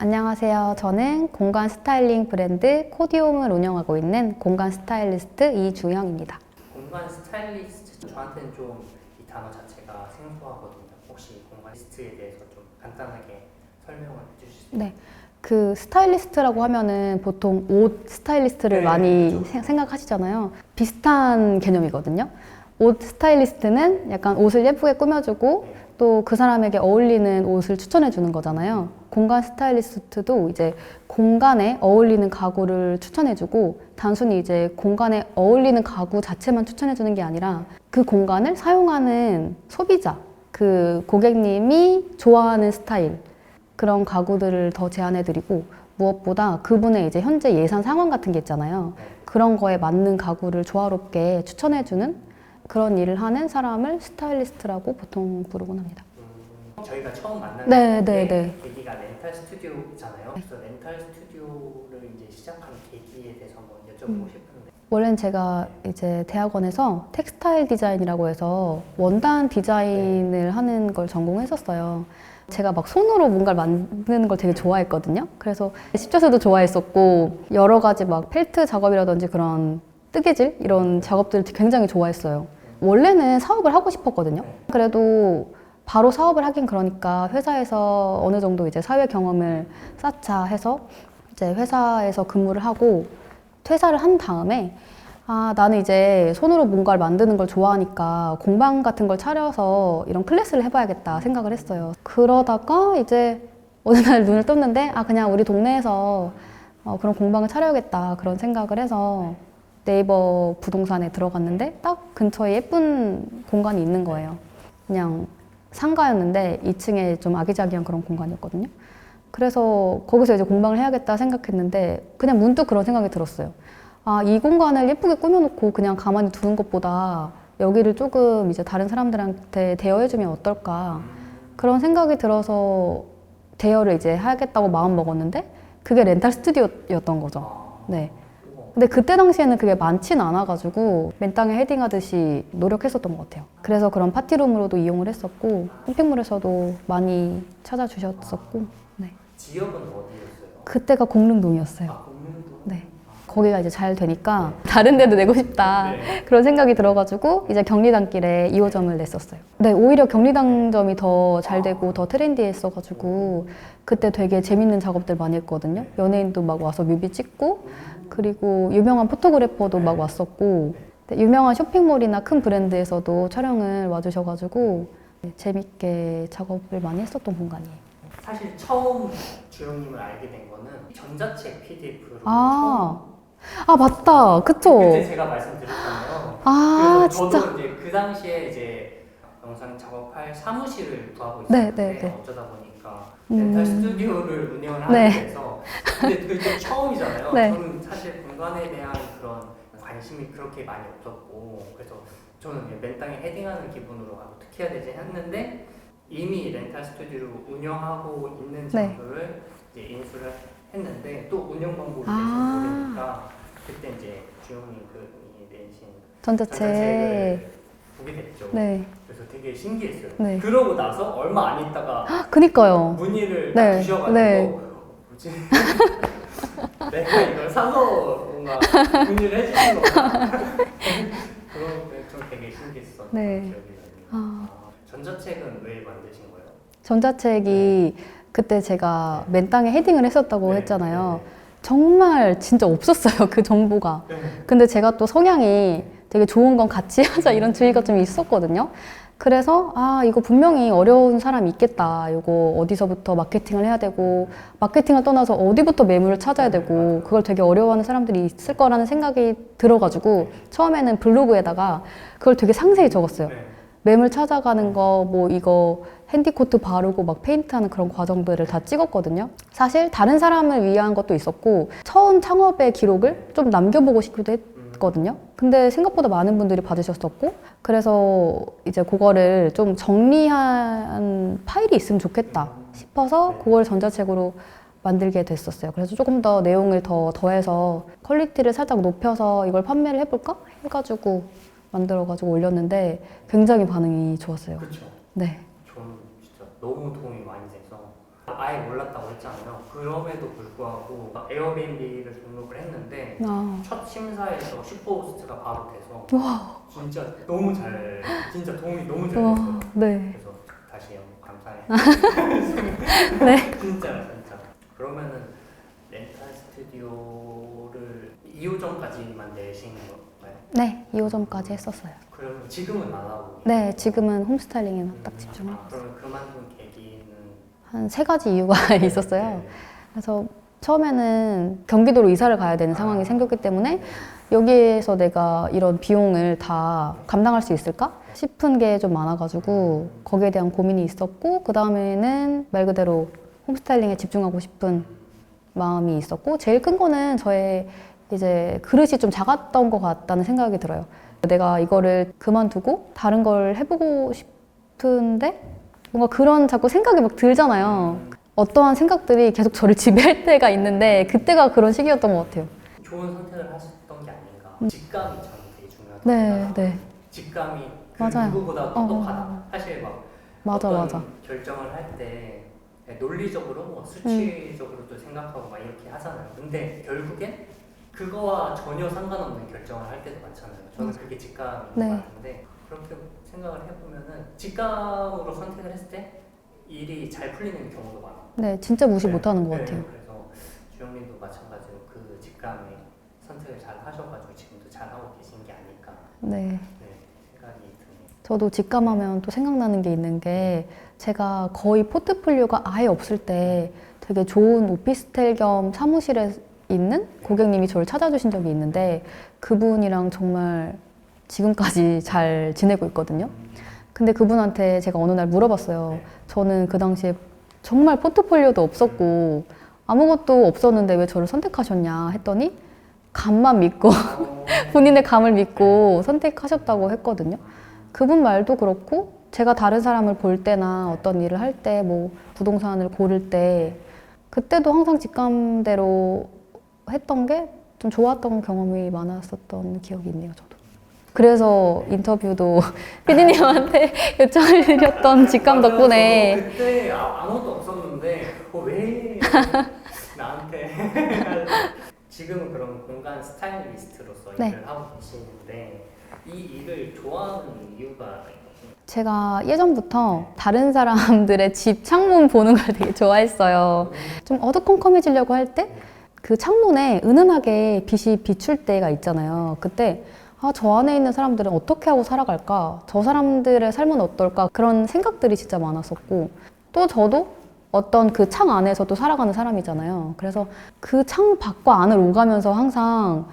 안녕하세요. 저는 공간 스타일링 브랜드 코디홈을 운영하고 있는 공간 스타일리스트 이주영입니다. 공간 스타일리스트, 저한테는 좀 이 단어 자체가 생소하거든요. 혹시 공간 리스트에 대해서 좀 간단하게 설명을 해주실 수 있나요? 네. 그 스타일리스트라고 하면은 보통 옷 스타일리스트를 네, 많이 그렇죠. 생각하시잖아요. 비슷한 개념이거든요. 옷 스타일리스트는 약간 옷을 예쁘게 꾸며주고 네. 또 그 사람에게 어울리는 옷을 추천해 주는 거잖아요. 공간 스타일리스트도 이제 공간에 어울리는 가구를 추천해 주고 단순히 이제 공간에 어울리는 가구 자체만 추천해 주는 게 아니라 그 공간을 사용하는 소비자, 그 고객님이 좋아하는 스타일 그런 가구들을 더 제안해 드리고 무엇보다 그분의 이제 현재 예산 상황 같은 게 있잖아요. 그런 거에 맞는 가구를 조화롭게 추천해 주는 그런 일을 하는 사람을 스타일리스트라고 보통 부르곤 합니다. 저희가 처음 만난 네, 네, 네. 계기가 렌탈 스튜디오잖아요. 그래서 렌탈 스튜디오를 이제 시작한 계기에 대해서 한번 여쭤보고 싶은데. 원래는 제가 이제 대학원에서 텍스타일 디자인이라고 해서 원단 디자인을 하는 걸 전공했었어요. 제가 막 손으로 뭔가를 만드는 걸 되게 좋아했거든요. 그래서 십자수도 좋아했었고 여러 가지 막 펠트 작업이라든지 그런 뜨개질 이런 작업들을 굉장히 좋아했어요. 원래는 사업을 하고 싶었거든요. 그래도 바로 사업을 하긴 그러니까 회사에서 어느 정도 이제 사회 경험을 쌓자 해서 이제 회사에서 근무를 하고 퇴사를 한 다음에 나는 이제 손으로 뭔가를 만드는 걸 좋아하니까 공방 같은 걸 차려서 이런 클래스를 해봐야겠다 생각을 했어요. 그러다가 이제 어느 날 눈을 떴는데 그냥 우리 동네에서 그런 공방을 차려야겠다 그런 생각을 해서 네이버 부동산에 들어갔는데 딱 근처에 예쁜 공간이 있는 거예요. 그냥 상가였는데 2층에 좀 아기자기한 그런 공간이었거든요. 그래서 거기서 이제 공방을 해야겠다 생각했는데 그냥 문득 그런 생각이 들었어요. 이 공간을 예쁘게 꾸며놓고 그냥 가만히 두는 것보다 여기를 조금 이제 다른 사람들한테 대여해주면 어떨까 그런 생각이 들어서 대여를 이제 하겠다고 마음 먹었는데 그게 렌탈 스튜디오였던 거죠. 네. 근데 그때 당시에는 그게 많지는 않아가지고 맨땅에 헤딩하듯이 노력했었던 것 같아요. 그래서 그런 파티룸으로도 이용을 했었고 쇼핑몰에서도 많이 찾아주셨었고 네. 지역은 어디였어요? 그때가 공릉동이었어요. 공릉도? 네. 거기가 이제 잘 되니까 다른 데도 내고 싶다 그런 생각이 들어가지고 이제 경리단길에 2호점을 냈었어요. 네, 오히려 경리단점이 더 잘 되고 더 트렌디했어가지고 그때 되게 재밌는 작업들 많이 했거든요. 연예인도 막 와서 뮤비 찍고 그리고 유명한 포토그래퍼도 막 왔었고 유명한 쇼핑몰이나 큰 브랜드에서도 촬영을 와주셔가지고 재밌게 작업을 많이 했었던 공간이에요. 사실 처음 주영님을 알게 된 거는 전자책 PDF로 맞다. 그쵸? 그때 제가 말씀드렸잖아요. 그래서 진짜. 저도 이제 그 당시에 이제 영상 작업할 사무실을 구하고 네, 있었는데 네, 네. 어쩌다 보니까 렌탈 스튜디오를 운영을 하게 네. 돼서 근데 그게 처음이잖아요. 네. 저는 사실 공간에 대한 그런 관심이 그렇게 많이 없었고 그래서 저는 그냥 맨땅에 헤딩하는 기분으로 어떻게 해야 되지 했는데 이미 렌탈 스튜디오를 운영하고 있는 장소를 이제 인수를 했는데 또 운영 방법을 모르니까 그때 이제 주영님 그분이 내신 전자책을 보게 됐죠. 네. 그래서 되게 신기했어요. 네. 그러고 나서 얼마 안 있다가 그니까요. 문의를 네. 주셔가지고 네. 뭐지? 내가 이걸 사서 뭔가 문의를 해주신 거구나. 그런 게 좀 되게 신기했었던 네. 기억이 나요. 전자책은 왜 만드신 거예요? 전자책이 그때 제가 맨땅에 헤딩을 했었다고 네, 했잖아요. 네, 네. 정말 진짜 없었어요, 그 정보가. 네. 근데 제가 또 성향이 되게 좋은 건 같이 하자 이런 주의가 좀 있었거든요. 그래서 이거 분명히 어려운 사람이 있겠다. 이거 어디서부터 마케팅을 해야 되고 마케팅을 떠나서 어디부터 매물을 찾아야 되고 그걸 되게 어려워하는 사람들이 있을 거라는 생각이 들어가지고 처음에는 블로그에다가 그걸 되게 상세히 적었어요. 네. 매물 찾아가는 거, 뭐 이거 핸디코트 바르고 막 페인트하는 그런 과정들을 다 찍었거든요. 사실 다른 사람을 위한 것도 있었고 처음 창업의 기록을 좀 남겨보고 싶기도 했거든요. 근데 생각보다 많은 분들이 받으셨었고 그래서 이제 그거를 좀 정리한 파일이 있으면 좋겠다 싶어서 그걸 전자책으로 만들게 됐었어요. 그래서 조금 더 내용을 더해서 퀄리티를 살짝 높여서 이걸 판매를 해볼까 해가지고 만들어가지고 올렸는데 굉장히 반응이 좋았어요. 그렇죠. 네. 저는 진짜 너무 도움이 많이 돼서 아예 몰랐다고 했잖아요. 그럼에도 불구하고 에어비앤비를 등록을 했는데 첫 심사에서 슈퍼호스트가 바로 돼서 와. 진짜 너무 진짜 도움이 너무 잘 와, 됐어요. 네. 그래서 다시 감사해요. 네. 진짜. 그러면은 렌탈 스튜디오를 2호점까지만 내신 건가요? 네, 2호점까지 했었어요. 그럼 지금은 안 하고? 네, 지금은 홈스타일링에만 딱 집중하고 있어요. 그러면 그만둔 계기는? 한 3가지 이유가 있었어요. 네. 그래서 처음에는 경기도로 이사를 가야 되는 상황이 생겼기 때문에 여기에서 내가 이런 비용을 다 감당할 수 있을까 싶은 게 좀 많아가지고 거기에 대한 고민이 있었고, 그 다음에는 말 그대로 홈스타일링에 집중하고 싶은 마음이 있었고, 제일 큰 거는 저의 이제 그릇이 좀 작았던 것 같다는 생각이 들어요. 내가 이거를 그만두고 다른 걸 해보고 싶은데 뭔가 그런 자꾸 생각이 막 들잖아요. 어떠한 생각들이 계속 저를 지배할 때가 있는데 그때가 그런 시기였던 것 같아요. 좋은 선택을 하셨던 게 아닌가. 직감이 저는 되게 중요하다고 네, 생각하고, 네. 직감이 그 맞아요. 누구보다 똑똑하다. 사실 막 맞아, 어떤 맞아. 결정을 할 때 논리적으로 뭐 수치적으로도 생각하고 막 이렇게 하잖아요. 근데 결국엔 그거와 전혀 상관없는 결정을 할 때도 많잖아요. 저는 그게 직감인 네. 것 같은데 그렇게 생각을 해보면은 직감으로 선택을 했을 때 일이 잘 풀리는 경우도 많아요. 네, 진짜 무시 네. 못하는 것 네, 같아요. 그래서 주영님도 마찬가지로 그 직감에 선택을 잘 하셔가지고 지금도 잘 하고 계신 게 아닐까. 네. 네, 생각이 드네요. 저도 직감하면 또 생각나는 게 있는 게, 제가 거의 포트폴리오가 아예 없을 때 되게 좋은 오피스텔 겸 사무실에 있는 고객님이 저를 찾아주신 적이 있는데, 그분이랑 정말 지금까지 잘 지내고 있거든요. 근데 그분한테 제가 어느 날 물어봤어요. 저는 그 당시에 정말 포트폴리오도 없었고 아무것도 없었는데 왜 저를 선택하셨냐 했더니, 감만 믿고 본인의 감을 믿고 선택하셨다고 했거든요. 그분 말도 그렇고, 제가 다른 사람을 볼 때나 어떤 일을 할 때, 뭐 부동산을 고를 때, 그때도 항상 직감대로 했던 게 좀 좋았던 경험이 많았었던 기억이 있네요, 저도. 그래서 인터뷰도 피디님한테 요청을 드렸던 직감 맞아요. 덕분에. 저도 그때 아무것도 없었는데 왜 나한테 지금은 그럼 공간 스타일리스트로서 네. 일을 하고 계시는데 이 일을 좋아하는 이유가 제가 예전부터 다른 사람들의 집 창문 보는 걸 되게 좋아했어요. 좀 어두컴컴해지려고 할 때 그 창문에 은은하게 빛이 비출 때가 있잖아요. 그때 저 안에 있는 사람들은 어떻게 하고 살아갈까? 저 사람들의 삶은 어떨까? 그런 생각들이 진짜 많았었고, 또 저도 어떤 그 창 안에서도 살아가는 사람이잖아요. 그래서 그 창 밖과 안을 오가면서 항상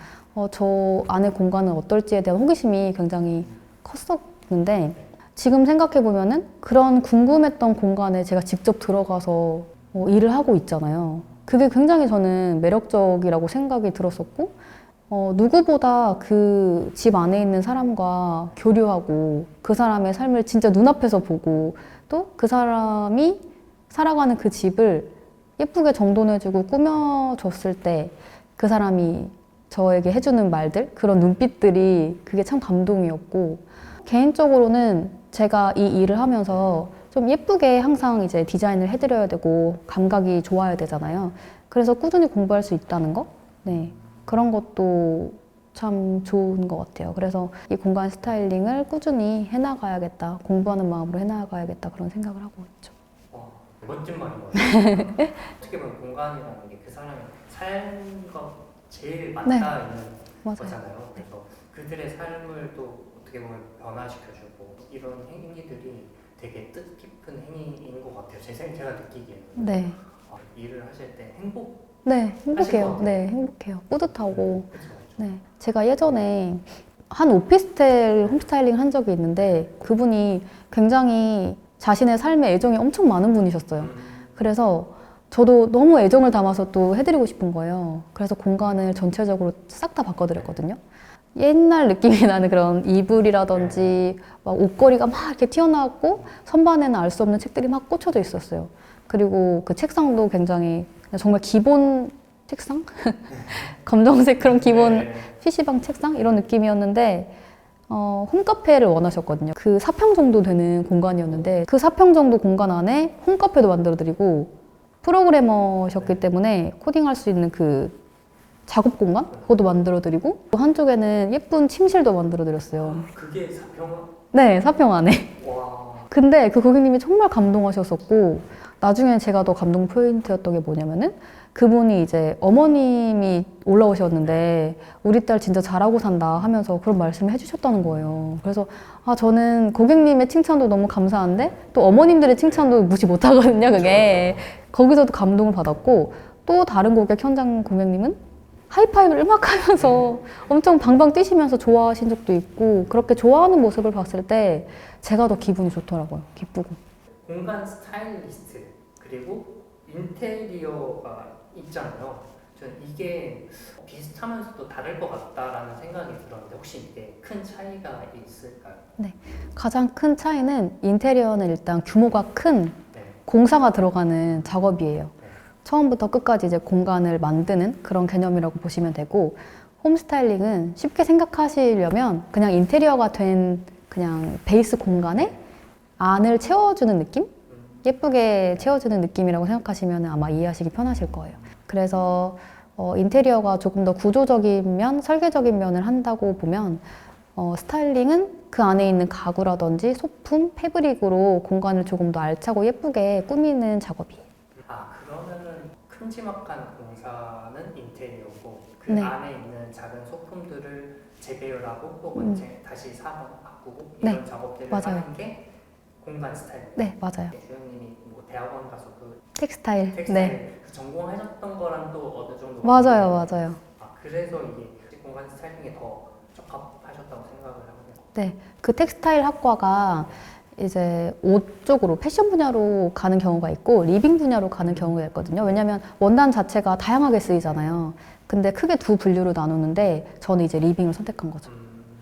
저 안의 공간은 어떨지에 대한 호기심이 굉장히 컸었는데, 지금 생각해보면은 그런 궁금했던 공간에 제가 직접 들어가서 일을 하고 있잖아요. 그게 굉장히 저는 매력적이라고 생각이 들었었고, 누구보다 그 집 안에 있는 사람과 교류하고 그 사람의 삶을 진짜 눈앞에서 보고, 또 그 사람이 살아가는 그 집을 예쁘게 정돈해주고 꾸며줬을 때 그 사람이 저에게 해주는 말들, 그런 눈빛들이 그게 참 감동이었고, 개인적으로는 제가 이 일을 하면서 좀 예쁘게 항상 이제 디자인을 해드려야 되고 감각이 좋아야 되잖아요. 그래서 꾸준히 공부할 수 있다는 거? 네. 그런 것도 참 좋은 것 같아요. 그래서 이 공간 스타일링을 꾸준히 해나가야겠다, 공부하는 마음으로 해나가야겠다, 그런 생각을 하고 있죠. 멋진 말인 것 같아요. 어떻게 보면 공간이라는 게 그 사람의 삶과 제일 맞닿아 있는 맞아요. 거잖아요. 그래서 그들의 삶을 또 어떻게 보면 변화시켜주고 이런 행위들이 되게 뜻깊은 행위인 것 같아요. 제가 느끼기에는. 네. 일을 하실 때 행복? 네, 하실 것 행복해요. 같아요. 네, 행복해요. 뿌듯하고. 그쵸. 네. 제가 예전에 한 오피스텔 홈스타일링 한 적이 있는데, 그분이 굉장히 자신의 삶에 애정이 엄청 많은 분이셨어요. 그래서 저도 너무 애정을 담아서 또 해드리고 싶은 거예요. 그래서 공간을 전체적으로 싹 다 바꿔드렸거든요. 옛날 느낌이 나는 그런 이불이라든지 막 옷걸이가 막 이렇게 튀어나왔고, 선반에는 알 수 없는 책들이 막 꽂혀져 있었어요. 그리고 그 책상도 굉장히 정말 기본 책상? 검정색 그런 기본 PC방 책상? 이런 느낌이었는데, 홈카페를 원하셨거든요. 그 4평 정도 되는 공간이었는데, 그 4평 정도 공간 안에 홈카페도 만들어드리고, 프로그래머셨기 때문에 코딩할 수 있는 그 작업 공간? 그것도 만들어드리고 또 한쪽에는 예쁜 침실도 만들어드렸어요. 그게 4평? 네, 4평 안에. 와. 근데 그 고객님이 정말 감동하셨었고 나중에 제가 더 감동 포인트였던 게 뭐냐면은 그분이 이제 어머님이 올라오셨는데 우리 딸 진짜 잘하고 산다 하면서 그런 말씀을 해주셨다는 거예요. 그래서 저는 고객님의 칭찬도 너무 감사한데 또 어머님들의 칭찬도 무시 못하거든요. 그게 거기서도 감동을 받았고 또 다른 고객 현장 고객님은 하이파이브를 막 하면서 엄청 방방 뛰시면서 좋아하신 적도 있고 그렇게 좋아하는 모습을 봤을 때 제가 더 기분이 좋더라고요. 기쁘고. 공간 스타일리스트 그리고 인테리어가 있잖아요. 저는 이게 비슷하면서도 다를 것 같다라는 생각이 들었는데 혹시 이게 큰 차이가 있을까요? 가장 큰 차이는 인테리어는 일단 규모가 큰 네. 공사가 들어가는 작업이에요. 네. 처음부터 끝까지 이제 공간을 만드는 그런 개념이라고 보시면 되고 홈스타일링은 쉽게 생각하시려면 그냥 인테리어가 된 그냥 베이스 공간에 안을 채워주는 느낌? 예쁘게 채워주는 느낌이라고 생각하시면 아마 이해하시기 편하실 거예요. 그래서 인테리어가 조금 더 구조적인 면, 설계적인 면을 한다고 보면 스타일링은 그 안에 있는 가구라든지 소품, 패브릭으로 공간을 조금 더 알차고 예쁘게 꾸미는 작업이에요. 그러면은 큼지막한 공사는 인테리어고 그 네. 안에 있는 작은 소품들을 재배열하고 혹은 다시 사서 바꾸고 네. 이런 작업들을 맞아요. 하는 게 공간 스타일. 네, 맞아요. 주영님이 뭐 대학원 가서 그 텍스타일. 텍스타일 네. 그 전공하셨던 거랑 또 어느 정도 맞아요, 맞아요. 그래서 이게 공간 스타일링에 더 적합하셨다고 생각을 하거든요. 네. 그 텍스타일 학과가 이제 옷 쪽으로 패션 분야로 가는 경우가 있고 리빙 분야로 가는 경우가 있거든요. 왜냐하면 원단 자체가 다양하게 쓰이잖아요. 근데 크게 두 분류로 나누는데 저는 이제 리빙을 선택한 거죠.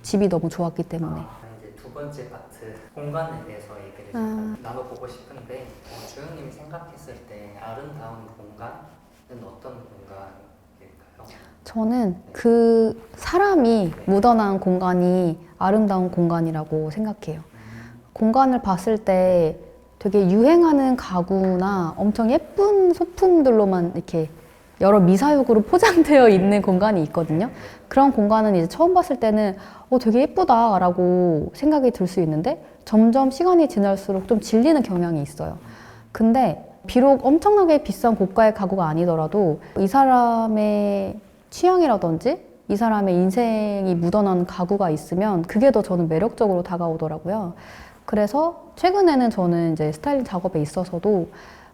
집이 너무 좋았기 때문에. 이제 두 번째 파트 공간에 대해서 얘기를 잠깐 나눠보고 싶은데 주영님이 생각했을 때 아름다운 공간은 어떤 공간일까요? 저는 그 사람이 묻어난 공간이 아름다운 공간이라고 생각해요. 공간을 봤을 때 되게 유행하는 가구나 엄청 예쁜 소품들로만 이렇게 여러 미사육으로 포장되어 있는 공간이 있거든요. 그런 공간은 이제 처음 봤을 때는 되게 예쁘다라고 생각이 들 수 있는데 점점 시간이 지날수록 좀 질리는 경향이 있어요. 근데 비록 엄청나게 비싼 고가의 가구가 아니더라도 이 사람의 취향이라든지 이 사람의 인생이 묻어난 가구가 있으면 그게 더 저는 매력적으로 다가오더라고요. 그래서 최근에는 저는 이제 스타일링 작업에 있어서도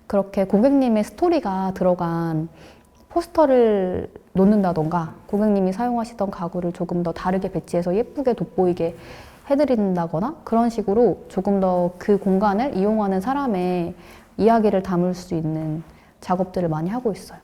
그렇게 고객님의 스토리가 들어간 포스터를 놓는다던가 고객님이 사용하시던 가구를 조금 더 다르게 배치해서 예쁘게 돋보이게 해드린다거나 그런 식으로 조금 더 그 공간을 이용하는 사람의 이야기를 담을 수 있는 작업들을 많이 하고 있어요.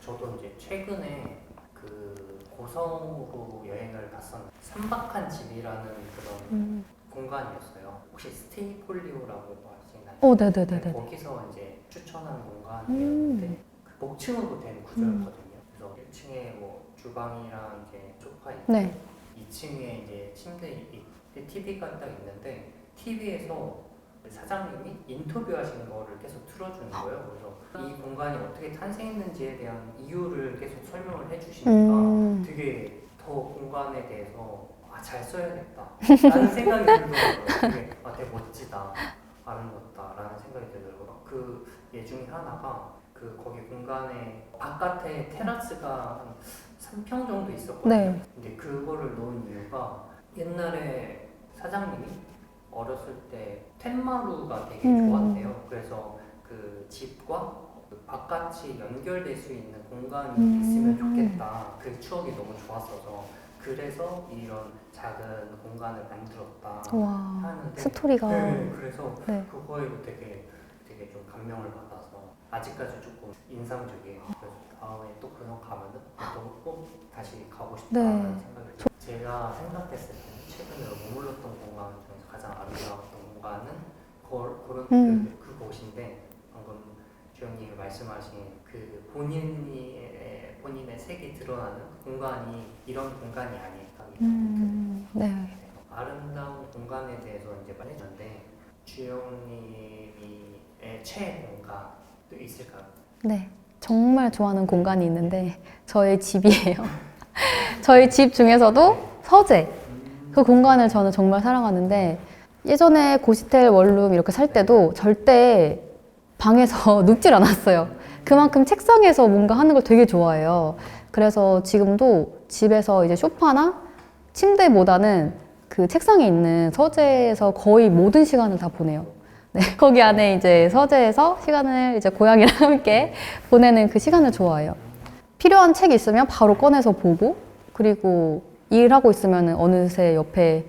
저도 이제 최근에 그 고성으로 여행을 갔었는데 삼박한 집이라는 그런 공간이었어요. 혹시 스테이폴리오라고 아시나요? 네네네네. 거기서 이제 추천한 공간이었는데 그 목층으로 된 구조였거든요. 그래서 1층에 뭐 주방이랑 이제 소파 있고 네. 2층에 이제 침대 있고 TV가 딱 있는데 TV에서 사장님이 인터뷰하시는 거를 계속 틀어주는 거예요. 그래서 이 공간이 어떻게 탄생했는지에 대한 이유를 계속 설명을 해주시니까 되게 더 공간에 대해서 잘 써야겠다 라는 생각이 들더라고요. 되게 되게 멋지다, 아름답다 라는 생각이 들더라고요. 그 예 중에 하나가 그 거기 공간에 바깥에 테라스가 한 3평 정도 있었거든요. 네. 근데 그거를 놓은 이유가 옛날에 사장님이 어렸을 때 텐마루가 되게 좋았대요. 그래서 그 집과 그 바깥이 연결될 수 있는 공간이 있으면 좋겠다. 그 추억이 너무 좋았어서 그래서 이런 작은 공간을 만들었다 와, 하는데 스토리가. 네, 그래서 네. 그거에 되게 좀 감명을 받아서 아직까지 조금 인상적이에요. 그래서 다음에 또 그런 가면은 꼭 다시 가고 싶다는 생각이 들어요. 제가 생각했을 때는 최근에 머물렀던 공간 중에서 가장 아름다웠던 공간은 그곳인데 방금 주영님이 말씀하신 그 본인의 색이 드러나는 공간이 이런 공간이 아닐까 이런 네. 아름다운 공간에 대해서 이제 말했는데 주영님의 최애 공간도 있을까요? 네, 정말 좋아하는 공간이 있는데 저희 집이에요. 저희 집 중에서도 서재, 그 공간을 저는 정말 사랑하는데 예전에 고시텔 원룸 이렇게 살 때도 절대 방에서 눕질 않았어요. 그만큼 책상에서 뭔가 하는 걸 되게 좋아해요. 그래서 지금도 집에서 이제 소파나 침대보다는 그 책상에 있는 서재에서 거의 모든 시간을 다 보내요. 네, 거기 안에 이제 서재에서 시간을 이제 고양이랑 함께 보내는 그 시간을 좋아해요. 필요한 책이 있으면 바로 꺼내서 보고, 그리고 일하고 있으면 어느새 옆에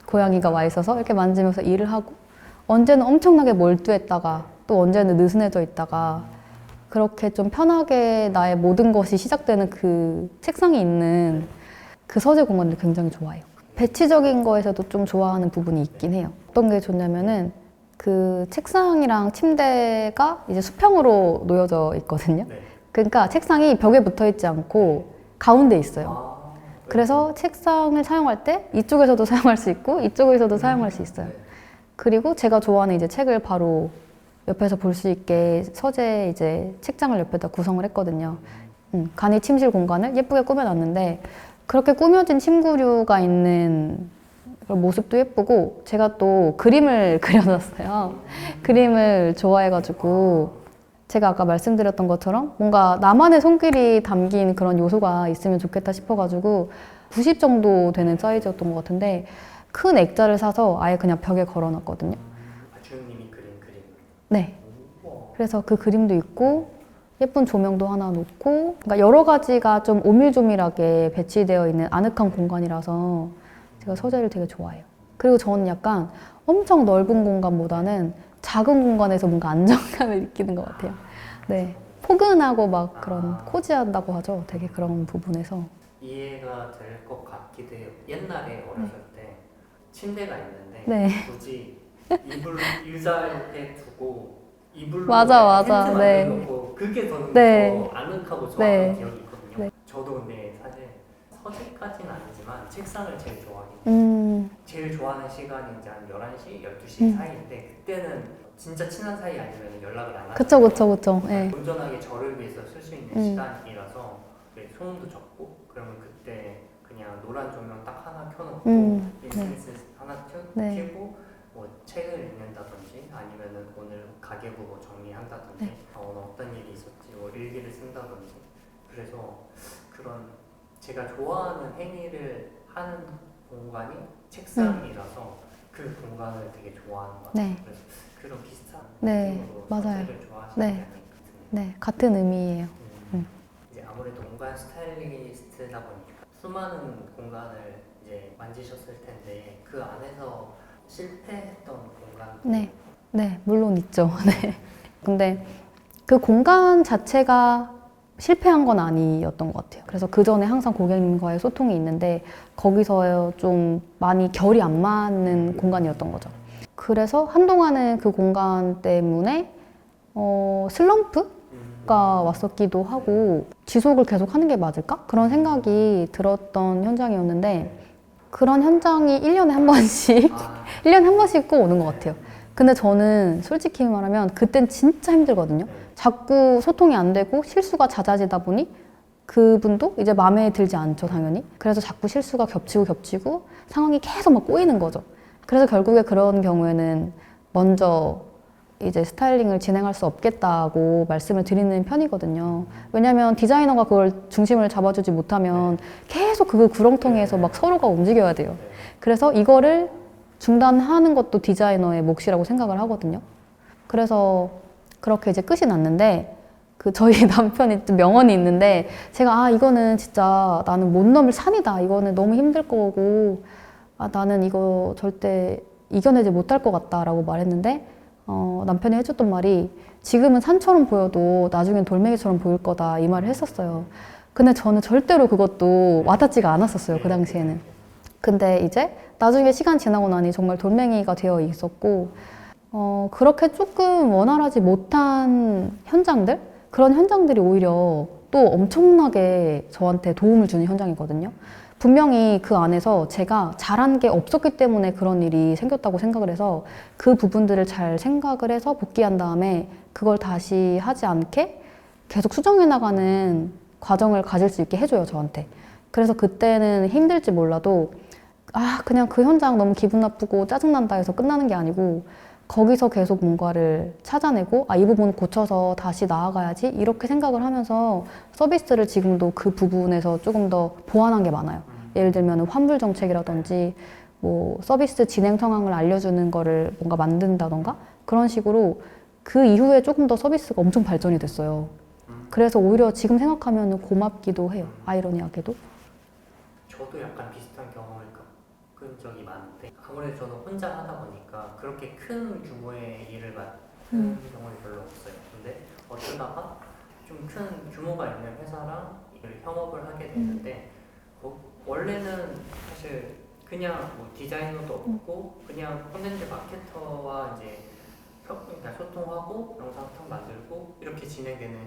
고양이가 와 있어서 이렇게 만지면서 일을 하고, 언제는 엄청나게 몰두했다가 또 언제는 느슨해져 있다가, 그렇게 좀 편하게 나의 모든 것이 시작되는 그 책상이 있는 그 서재 공간을 굉장히 좋아해요. 배치적인 거에서도 좀 좋아하는 부분이 있긴 해요. 어떤 게 좋냐면은 그 책상이랑 침대가 이제 수평으로 놓여져 있거든요. 네. 그러니까 책상이 벽에 붙어 있지 않고 가운데 있어요. 아, 네. 그래서 책상을 사용할 때 이쪽에서도 사용할 수 있고 이쪽에서도 사용할 수 있어요. 네. 그리고 제가 좋아하는 이제 책을 바로 옆에서 볼 수 있게 서재 이제 책장을 옆에다 구성을 했거든요. 간이 침실 공간을 예쁘게 꾸며놨는데 그렇게 꾸며진 침구류가 있는 그런 모습도 예쁘고 제가 또 그림을 그려놨어요. 그림을 좋아해가지고 제가 아까 말씀드렸던 것처럼 뭔가 나만의 손길이 담긴 그런 요소가 있으면 좋겠다 싶어가지고 90 정도 되는 사이즈였던 것 같은데 큰 액자를 사서 아예 그냥 벽에 걸어놨거든요. 주영님이 그린 그림. 네. 우와. 그래서 그 그림도 있고 예쁜 조명도 하나 놓고 그러니까 여러 가지가 좀 오밀조밀하게 배치되어 있는 아늑한 공간이라서 제가 서재를 되게 좋아해요. 그리고 저는 약간 엄청 넓은 공간보다는 작은 공간에서 뭔가 안정감을 느끼는 것 같아요. 네. 포근하고 막 그런 코지한다고 하죠. 되게 그런 부분에서. 이해가 될 것 같기도 해요. 옛날에 어렸을 때 침대가 있는데 네. 굳이 이불 의자 옆에 두고 이불로 맞아. 텐트 네. 만들어놓고 그게 저는 네. 더 아늑하고 좋았던 네. 기억이 있거든요. 네. 저도 근데 사실 서재까지는 아니지만 책상을 제일 좋아해요. 제일 좋아하는 시간이 이제 한 11시, 12시 사이인데 그때는 진짜 친한 사이 아니면 연락을 안 하죠. 그쵸. 네. 온전하게 저를 위해서 쓸 수 있는 시간이라서 소음도 적고 그러면 그때 그냥 노란 조명 딱 하나 켜놓고 인스턴스 하나 네. 켜고 뭐 책을 읽는다든지 아니면은 오늘 가계부 뭐 정리한다든지 네. 오늘 어떤 일이 있었지 뭐 일기를 쓴다든지 그래서 그런 제가 좋아하는 행위를 하는 공간이 책상이라서 그 공간을 되게 좋아하는 것 같아요. 네. 그래서 그런 비슷한 네, 느낌으로 맞아요. 서재를 좋아하시는 네. 게 아닐까 같은 네. 같은 의미예요. 이제 아무래도 공간 스타일리스트다 보니까 수많은 공간을 이제 만지셨을 텐데 그 안에서 실패했던 공간 네. 네, 물론 있죠. 네. 근데 그 공간 자체가 실패한 건 아니었던 것 같아요. 그래서 그 전에 항상 고객님과의 소통이 있는데 거기서 좀 많이 결이 안 맞는 공간이었던 거죠. 그래서 한동안은 그 공간 때문에 슬럼프가 왔었기도 하고 지속을 계속 하는 게 맞을까? 그런 생각이 들었던 현장이었는데 그런 현장이 1년에 한 번씩 1년에 한 번씩 꼭 오는 것 같아요. 근데 저는 솔직히 말하면 그땐 진짜 힘들거든요. 자꾸 소통이 안 되고 실수가 잦아지다 보니 그분도 이제 마음에 들지 않죠, 당연히. 그래서 자꾸 실수가 겹치고 상황이 계속 막 꼬이는 거죠. 그래서 결국에 그런 경우에는 먼저 이제 스타일링을 진행할 수 없겠다고 말씀을 드리는 편이거든요. 왜냐면 디자이너가 그걸 중심을 잡아주지 못하면 계속 그 구렁텅이에서 막 서로가 움직여야 돼요. 그래서 이거를 중단하는 것도 디자이너의 몫이라고 생각을 하거든요. 그래서 그렇게 이제 끝이 났는데 그 저희 남편이 좀 명언이 있는데 제가 이거는 진짜 나는 못 넘을 산이다. 이거는 너무 힘들 거고 나는 이거 절대 이겨내지 못할 것 같다라고 말했는데 남편이 해줬던 말이 지금은 산처럼 보여도 나중엔 돌멩이처럼 보일 거다 이 말을 했었어요. 근데 저는 절대로 그것도 와닿지가 않았었어요. 그 당시에는. 근데 이제 나중에 시간 지나고 나니 정말 돌멩이가 되어 있었고 그렇게 조금 원활하지 못한 현장들? 그런 현장들이 오히려 또 엄청나게 저한테 도움을 주는 현장이거든요. 분명히 그 안에서 제가 잘한 게 없었기 때문에 그런 일이 생겼다고 생각을 해서 그 부분들을 잘 생각을 해서 복귀한 다음에 그걸 다시 하지 않게 계속 수정해 나가는 과정을 가질 수 있게 해줘요, 저한테. 그래서 그때는 힘들지 몰라도 그냥 그 현장 너무 기분 나쁘고 짜증난다 해서 끝나는 게 아니고 거기서 계속 뭔가를 찾아내고 이 부분 고쳐서 다시 나아가야지 이렇게 생각을 하면서 서비스를 지금도 그 부분에서 조금 더 보완한 게 많아요. 예를 들면 환불 정책이라든지 뭐 서비스 진행 상황을 알려주는 거를 뭔가 만든다던가 그런 식으로 그 이후에 조금 더 서비스가 엄청 발전이 됐어요. 그래서 오히려 지금 생각하면 고맙기도 해요. 아이러니하게도. 저도 약간 비슷한 경험을 겪은 적이 많은데 아무래도 저는 혼자 하다 보니까 그렇게 큰 규모의 일을 맡은 경험이 별로 없어요. 근데 어쩌다가 좀 큰 규모가 있는 회사랑 협업을 하게 됐는데 원래는 사실 그냥 뭐 디자이너도 없고 그냥 콘텐츠 마케터와 이제 그냥 소통하고 영상 탁 만들고 이렇게 진행되는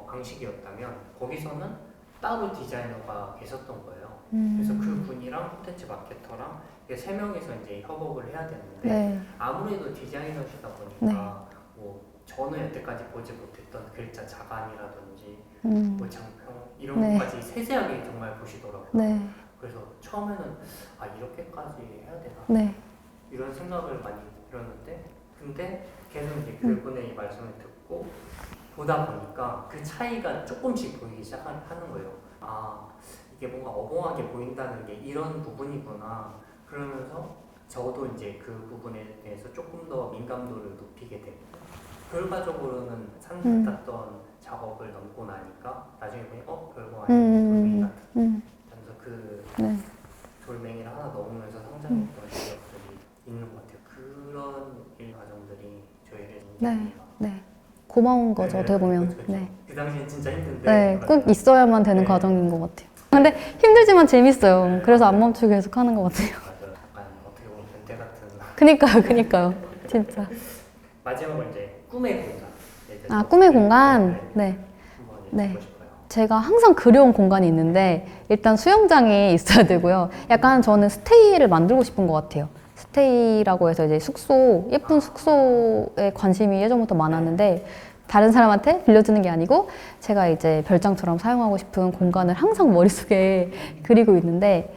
방식이었다면 거기서는 따로 디자이너가 계셨던 거예요. 그래서 그 분이랑 콘텐츠 마케터랑 이게 세 명이서 이제 협업을 해야 되는데 네. 아무래도 디자이너시다 보니까 뭐 저는 여태까지 보지 못했던 글자 자간이라든지 뭐 장평 이런 네. 것까지 세세하게 정말 보시더라고요. 네. 그래서 처음에는 이렇게까지 해야 되나 네. 이런 생각을 많이 들었는데 근데 계속 이제 그분의 이 말씀을 듣고 보다 보니까 그 차이가 조금씩 보이기 시작하는 거예요. 이게 뭔가 어벙하게 보인다는 게 이런 부분이구나. 그러면서 저도 이제 그 부분에 대해서 조금 더 민감도를 높이게 됐고 결과적으로는 산 같았던 작업을 넘고 나니까 나중에 보니 별거 아닌 돌멩이 같은 하면서 그 네. 돌멩이를 하나 넘으면서 성장했던 기억들이 있는 것 같아요. 그런 일 과정들이 저희를 네. 고마운 거죠, 어떻게 보면. 그쵸. 네. 그 당시엔 진짜 힘든데 네, 꼭 있어야만 되는 네. 과정인 것 같아요. 근데 힘들지만 재밌어요. 그래서 안 멈추고 계속 하는 것 같아요. 맞아요. 약간 어떻게 보면 변태 같은 그니까요. 진짜. 마지막으로 이제 꿈의 공간에 대해서 꿈의 공간? 네. 한번 네. 듣고 싶어요. 제가 항상 그려온 공간이 있는데 일단 수영장이 있어야 되고요. 약간 저는 스테이를 만들고 싶은 것 같아요. 스테이라고 해서 이제 숙소, 예쁜 숙소에 관심이 예전부터 많았는데 다른 사람한테 빌려주는 게 아니고 제가 이제 별장처럼 사용하고 싶은 공간을 항상 머릿속에 그리고 있는데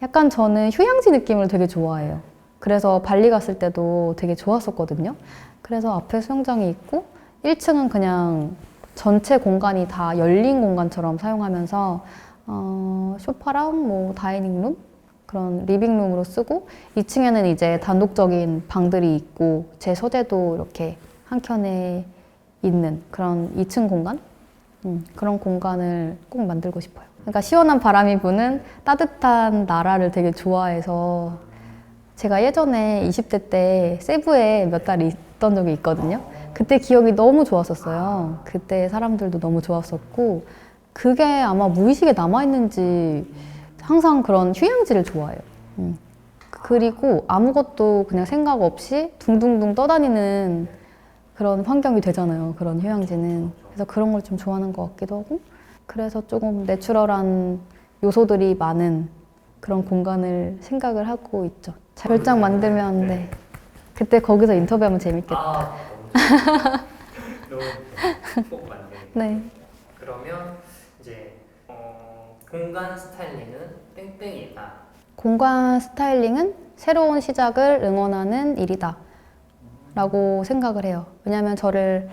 약간 저는 휴양지 느낌을 되게 좋아해요. 그래서 발리 갔을 때도 되게 좋았었거든요. 그래서 앞에 수영장이 있고 1층은 그냥 전체 공간이 다 열린 공간처럼 사용하면서 소파랑 뭐 다이닝룸 그런 리빙룸으로 쓰고 2층에는 이제 단독적인 방들이 있고 제 서재도 이렇게 한켠에 있는 그런 2층 공간? 그런 공간을 꼭 만들고 싶어요. 그러니까 시원한 바람이 부는 따뜻한 나라를 되게 좋아해서 제가 예전에 20대 때 세부에 몇 달 있던 적이 있거든요. 그때 기억이 너무 좋았었어요. 그때 사람들도 너무 좋았었고 그게 아마 무의식에 남아있는지 항상 그런 휴양지를 좋아해요. 그리고 아무것도 그냥 생각 없이 둥둥둥 떠다니는 그런 환경이 되잖아요. 그런 휴양지는. 그래서 그런 걸 좀 좋아하는 것 같기도 하고 그래서 조금 내추럴한 요소들이 많은 그런 공간을 생각을 하고 있죠. 별장 만들면 네. 그때 거기서 인터뷰하면 재밌겠다. 너무 꼭 만들게. 네. 그러면 이제 공간 스타일링은 땡땡이다. 공간 스타일링은 새로운 시작을 응원하는 일이다 라고 생각을 해요. 왜냐하면 저를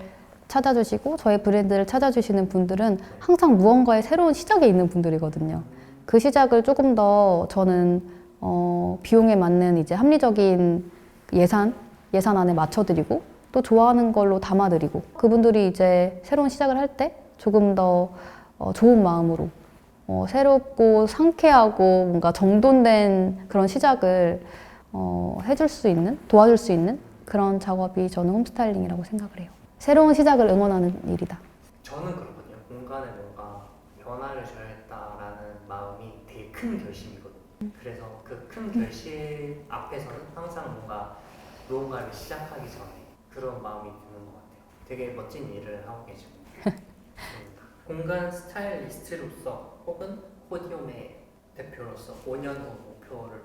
찾아주시고 저의 브랜드를 찾아주시는 분들은 항상 무언가의 새로운 시작에 있는 분들이거든요. 그 시작을 조금 더 저는 비용에 맞는 이제 합리적인 예산 안에 맞춰드리고 또 좋아하는 걸로 담아드리고 그분들이 이제 새로운 시작을 할 때 조금 더 좋은 마음으로 새롭고 상쾌하고 뭔가 정돈된 그런 시작을 해줄 수 있는, 도와줄 수 있는 그런 작업이 저는 홈스타일링이라고 생각을 해요. 새로운 시작을 응원하는 일이다. 저는 그렇거든요. 공간에 뭔가 변화를 줘야겠다라는 마음이 되게 큰 결심이거든요. 그래서 그 큰 결심 앞에서는 항상 뭔가 무언가를 시작하기 전에 그런 마음이 드는 것 같아요. 되게 멋진 일을 하고 계십니다. 공간 스타일리스트로서 혹은 포디움의 대표로서 5년 후 목표를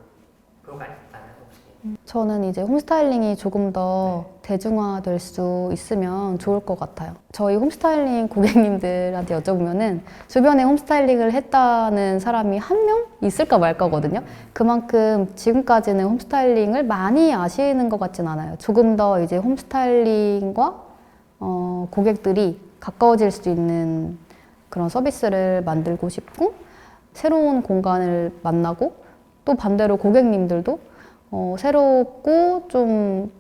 목표가 있다면 혹시 저는 이제 홈스타일링이 조금 더 대중화될 수 있으면 좋을 것 같아요. 저희 홈스타일링 고객님들한테 여쭤보면은 주변에 홈스타일링을 했다는 사람이 한 명 있을까 말까거든요. 그만큼 지금까지는 홈스타일링을 많이 아시는 것 같진 않아요. 조금 더 이제 홈스타일링과 고객들이 가까워질 수 있는 그런 서비스를 만들고 싶고, 새로운 공간을 만나고, 또 반대로 고객님들도 새롭고 좀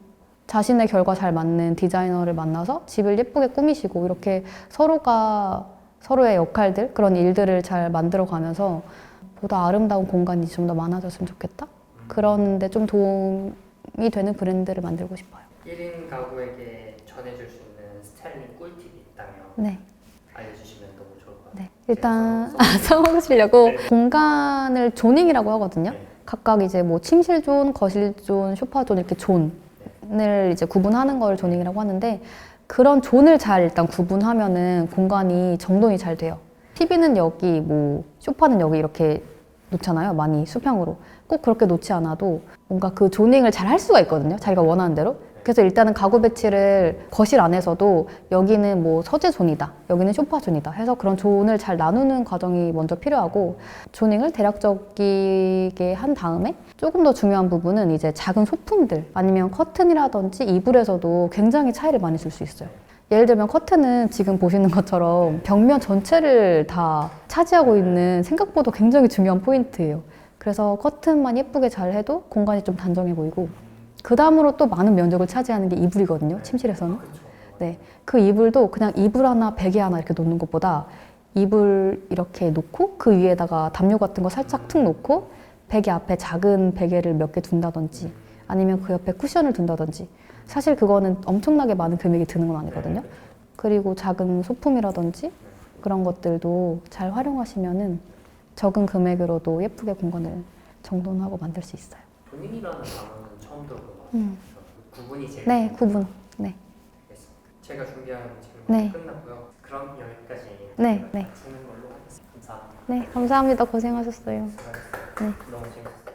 자신의 결과 잘 맞는 디자이너를 만나서 집을 예쁘게 꾸미시고, 이렇게 서로가 서로의 역할들, 그런 일들을 잘 만들어 가면서 보다 아름다운 공간이 좀 더 많아졌으면 좋겠다? 그런데 좀 도움이 되는 브랜드를 만들고 싶어요. 1인 가구에게 전해줄 수 있는 스타일링 꿀팁이 있다면 네. 알려주시면 너무 좋을 것 같아요. 네. 일단 써보시려고 네. 공간을 조닝이라고 하거든요. 네. 각각 이제 뭐 침실 존, 거실 존, 소파 존 이렇게 존을 이제 구분하는 걸 조닝이라고 하는데, 그런 존을 잘 일단 구분하면은 공간이 정돈이 잘 돼요. TV는 여기, 뭐 소파는 여기 이렇게 놓잖아요. 많이 수평으로. 꼭 그렇게 놓지 않아도 뭔가 그 조닝을 잘 할 수가 있거든요. 자기가 원하는 대로. 그래서 일단은 가구 배치를 거실 안에서도 여기는 뭐 서재 존이다, 여기는 소파 존이다 해서 그런 존을 잘 나누는 과정이 먼저 필요하고, 조닝을 대략적이게 한 다음에 조금 더 중요한 부분은 이제 작은 소품들 아니면 커튼이라든지 이불에서도 굉장히 차이를 많이 줄 수 있어요. 예를 들면 커튼은 지금 보시는 것처럼 벽면 전체를 다 차지하고 있는 생각보다 굉장히 중요한 포인트예요. 그래서 커튼만 예쁘게 잘 해도 공간이 좀 단정해 보이고, 그 다음으로 또 많은 면적을 차지하는 게 이불이거든요, 침실에서는. 네, 그 이불도 그냥 이불 하나, 베개 하나 이렇게 놓는 것보다 이불 이렇게 놓고 그 위에다가 담요 같은 거 살짝 툭 놓고 베개 앞에 작은 베개를 몇 개 둔다든지 아니면 그 옆에 쿠션을 둔다든지, 사실 그거는 엄청나게 많은 금액이 드는 건 아니거든요. 그리고 작은 소품이라든지 그런 것들도 잘 활용하시면은 적은 금액으로도 예쁘게 공간을 정돈하고 만들 수 있어요. 조닝이라는 단어는 처음 들어보는 것 같아요. 구분이 제일 네, 중요해요. 구분. 네. 알겠습니다. 제가 준비한 질문 네. 끝났고요. 그럼 여기까지 네, 네. 마치는 걸로 하겠습니다. 감사합니다. 네, 감사합니다. 고생하셨어요. 수고하셨어요. 네. 너무 재밌었어요.